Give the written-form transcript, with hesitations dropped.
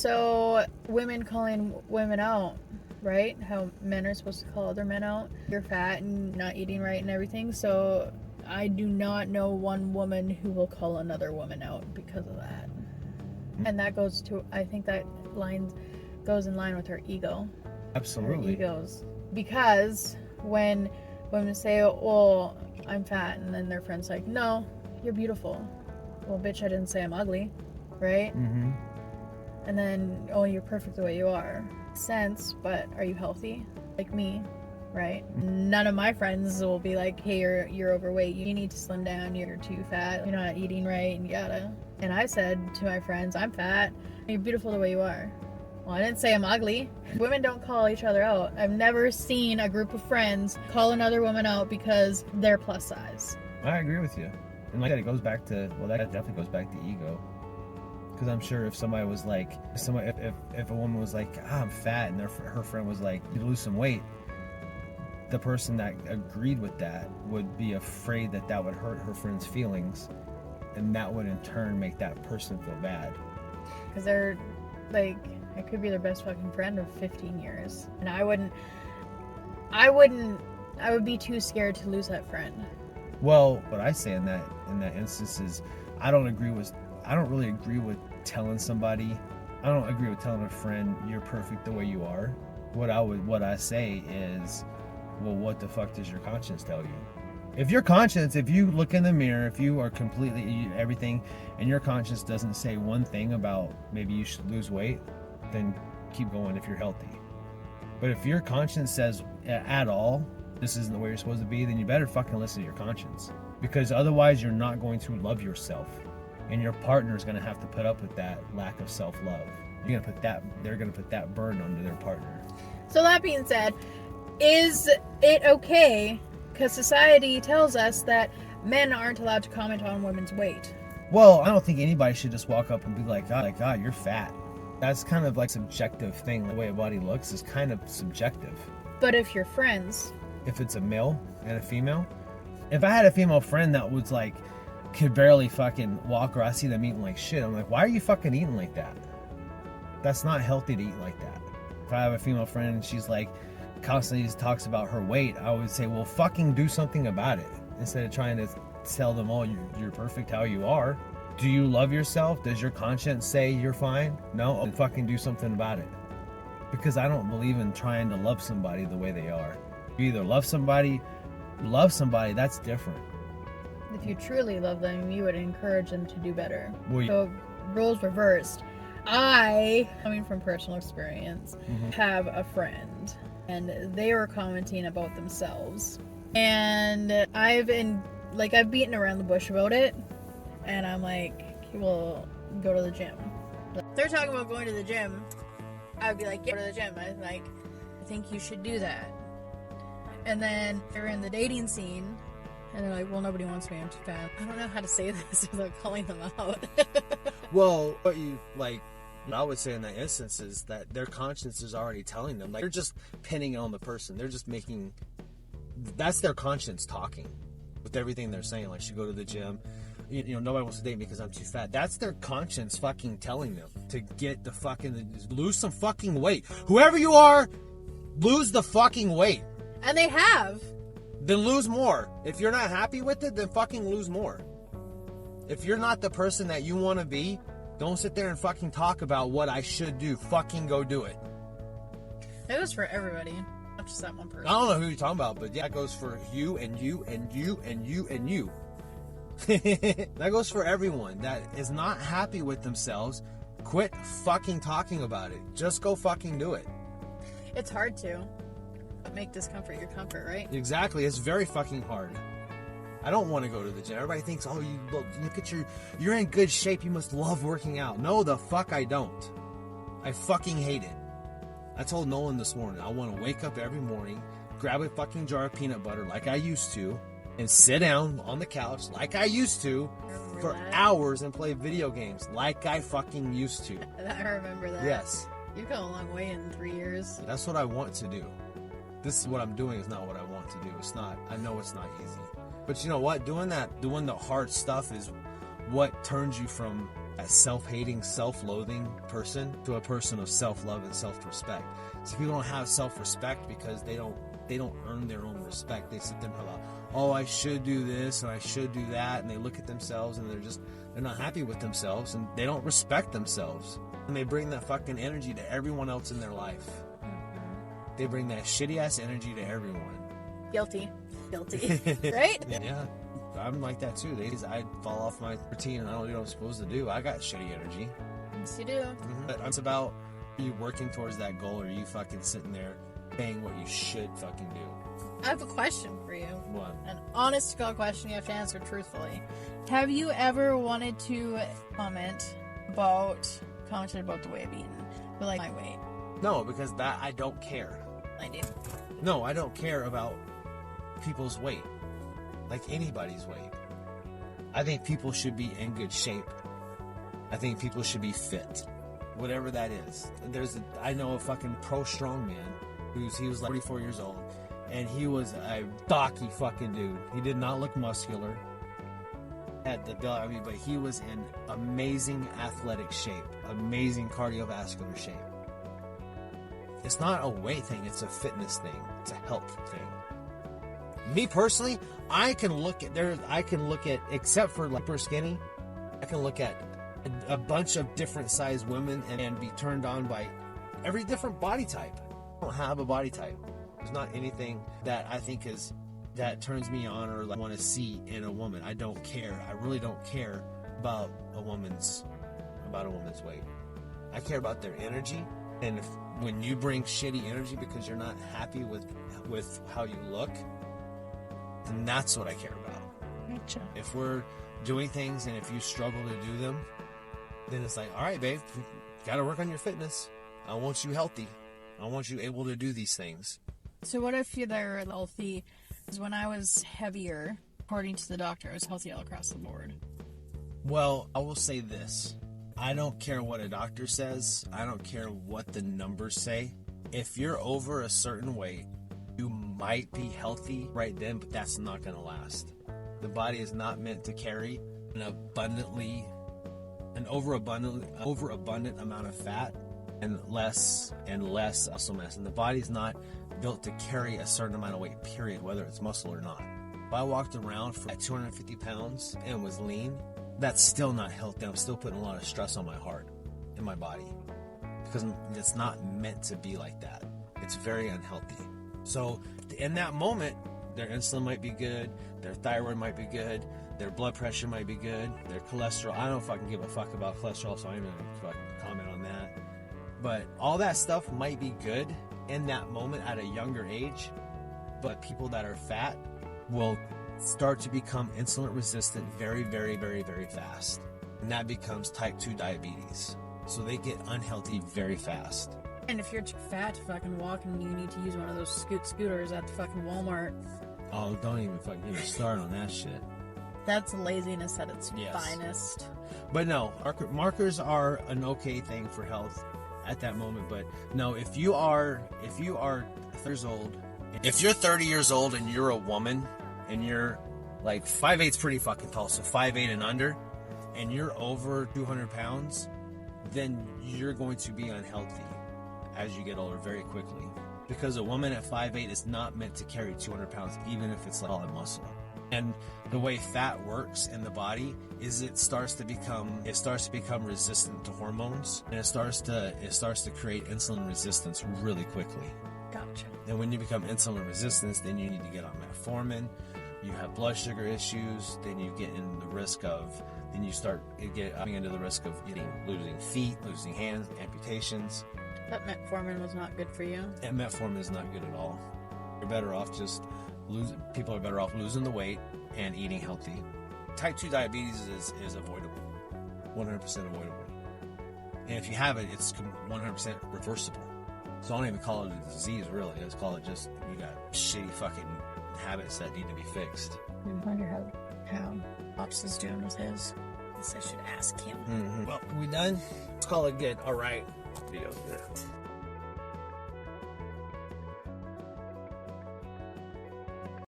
So women calling women out, right? How men are supposed to call other men out. You're fat and not eating right and everything. So I do not know one woman who will call another woman out because of that. And that goes to, I think that goes in line with her ego. Absolutely. Her egos. Because when women say, well, I'm fat, and then their friend's like, no, you're beautiful. Well, bitch, I didn't say I'm ugly, right? Mm-hmm. And then, oh, you're perfect the way you are. Sense, but are you healthy? Like me, right? None of my friends will be like, hey, you're overweight. You need to slim down. You're too fat. You're not eating right, and yada. And I said to my friends, I'm fat. You're beautiful the way you are. Well, I didn't say I'm ugly. Women don't call each other out. I've never seen a group of friends call another woman out because they're plus size. I agree with you. And like that, it goes back to, well, that definitely goes back to ego. Because I'm sure if somebody was like, if a woman was like, I'm fat, and her friend was like, you lose some weight, the person that agreed with that would be afraid that that would hurt her friend's feelings, and that would in turn make that person feel bad. Because they're like, I could be their best fucking friend of 15 years, and I would be too scared to lose that friend. Well, what I say in that instance is, I don't really agree with telling somebody. I don't agree with telling a friend you're perfect the way you are. What I say is, well, what the fuck does your conscience tell you? If you look in the mirror, if you are completely everything, and your conscience doesn't say one thing about maybe you should lose weight, then keep going if you're healthy. But if your conscience says at all, this isn't the way you're supposed to be, then you better fucking listen to your conscience. Because otherwise you're not going to love yourself. And your partner's going to have to put up with that lack of self-love. They're going to put that burden onto their partner. So that being said, is it okay, because society tells us that men aren't allowed to comment on women's weight? Well, I don't think anybody should just walk up and be like, God, you're fat. That's kind of like subjective thing. The way a body looks is kind of subjective. But if you're friends... If it's a male and a female, if I had a female friend that was like, could barely fucking walk, or I see them eating like shit, I'm like, why are you fucking eating like that? That's not healthy to eat like that. If I have a female friend and she's like, constantly just talks about her weight, I would say, well, fucking do something about it. Instead of trying to tell them, oh, you're perfect how you are. Do you love yourself? Does your conscience say you're fine? No? Then fucking do something about it. Because I don't believe in trying to love somebody the way they are. You either love somebody, that's different. If you truly love them, you would encourage them to do better. Well, so, roles reversed. I, coming from personal experience, have a friend, and they were commenting about themselves. And I've beaten around the bush about it, and I'm like, well, go to the gym. They're talking about going to the gym. I'd be like, yeah, go to the gym. I'm like, I think you should do that. And then they're in the dating scene, and they're like, well, nobody wants me, I'm too fat. I don't know how to say this without calling them out. Well, what I would say in that instance is that their conscience is already telling them. Like, they're just pinning it on the person. They're just that's their conscience talking with everything they're saying. Like, should go to the gym. You know, nobody wants to date me because I'm too fat. That's their conscience fucking telling them to get the fucking, lose some fucking weight. Whoever you are, lose the fucking weight. And they have. Then lose more. If you're not happy with it, then fucking lose more. If you're not the person that you want to be, don't sit there and fucking talk about what I should do. Fucking go do it. That goes for everybody, not just that one person. I don't know who you're talking about, but yeah, that goes for you and you and you and you and you. That goes for everyone that is not happy with themselves. Quit fucking talking about it. Just go fucking do it. It's hard to. Make discomfort your comfort, right? Exactly. It's very fucking hard. I don't want to go to the gym. Everybody thinks, oh, you look at you're in good shape. You must love working out. No, the fuck I don't. I fucking hate it. I told Nolan this morning, I want to wake up every morning, grab a fucking jar of peanut butter like I used to, and sit down on the couch like I used to for hours and play video games like I fucking used to. I remember that. Yes. You've come a long way in 3 years. That's what I want to do. This is what I'm doing is not what I want to do. It's not, I know it's not easy. But you know what? Doing the hard stuff is what turns you from a self-hating, self-loathing person to a person of self-love and self-respect. So people don't have self-respect because they don't earn their own respect. They sit there and go, oh, I should do this and I should do that, and they look at themselves and they're not happy with themselves, and they don't respect themselves. And they bring that fucking energy to everyone else in their life. They bring that shitty ass energy to everyone. Guilty. Right? Yeah. I'm like that too. I fall off my routine and I don't do what I'm supposed to do. I got shitty energy. Yes, you do. But it's about you working towards that goal, or you fucking sitting there saying what you should fucking do. I have a question for you. What? An honest to God question you have to answer truthfully. Have you ever wanted to commented about the way I've eaten, but like my weight? No, because that I don't care. I do. No, I don't care about people's weight. Like anybody's weight. I think people should be in good shape. I think people should be fit. Whatever that is. I know a fucking pro strongman he was like 44 years old, and he was a stocky fucking dude. He did not look muscular. Had the but he was in amazing athletic shape, amazing cardiovascular shape. It's not a weight thing, it's a fitness thing. It's a health thing. Me personally, I can look at except for like super skinny, I can look at a bunch of different sized women and be turned on by every different body type. I don't have a body type. There's not anything that I think that turns me on or like want to see in a woman. I don't care. I really don't care about a woman's weight. I care about their energy, and when you bring shitty energy because you're not happy with how you look, then that's what I care about. Gotcha. If we're doing things and if you struggle to do them, then it's like, all right, babe, you gotta work on your fitness. I want you healthy. I want you able to do these things. So what if they're healthy? Because when I was heavier, according to the doctor, I was healthy all across the board. Well, I will say this. I don't care what a doctor says. I don't care what the numbers say. If you're over a certain weight, you might be healthy right then, but that's not going to last. The body is not meant to carry an overabundant amount of fat and less muscle mass. And the body's not built to carry a certain amount of weight, period, whether it's muscle or not. If I walked around for 250 pounds and was lean, that's still not healthy. I'm still putting a lot of stress on my heart and my body because it's not meant to be like that. It's very unhealthy. So in that moment, their insulin might be good, their thyroid might be good, their blood pressure might be good, their cholesterol. I don't fucking give a fuck about cholesterol, so I'm going to fucking comment on that. But all that stuff might be good in that moment at a younger age, but people that are fat will start to become insulin resistant very, very, very, very fast. And that becomes type 2 diabetes. So they get unhealthy very fast. And if you're too fat to fucking walk and you need to use one of those scooters at the fucking Walmart. Oh, don't even fucking get me started on that shit. That's laziness at its finest. But no, markers are an okay thing for health at that moment. But no, if you are 30 years old, if you're 30 years old and you're a woman and you're like 5'8's pretty fucking tall, so 5'8 and under, and you're over 200 pounds, then you're going to be unhealthy as you get older very quickly. Because a woman at 5'8 is not meant to carry 200 pounds, even if it's like all muscle. And the way fat works in the body is it starts to become resistant to hormones, and it starts to create insulin resistance really quickly. Gotcha. And when you become insulin resistant, then you need to get on metformin. You have blood sugar issues. Then you get in the risk of. Then you start getting into the risk of losing feet, losing hands, amputations. That metformin was not good for you. And metformin is not good at all. You're better off people are better off losing the weight and eating healthy. Type 2 diabetes is avoidable. 100% avoidable. And if you have it, it's 100% reversible. So I don't even call it a disease, really. I just call it just, you got shitty fucking habits that need to be fixed. I wonder how Pops is doing with his. I guess I should ask him. Mm-hmm. Well, we done? Let's call it good. All right. Video's good.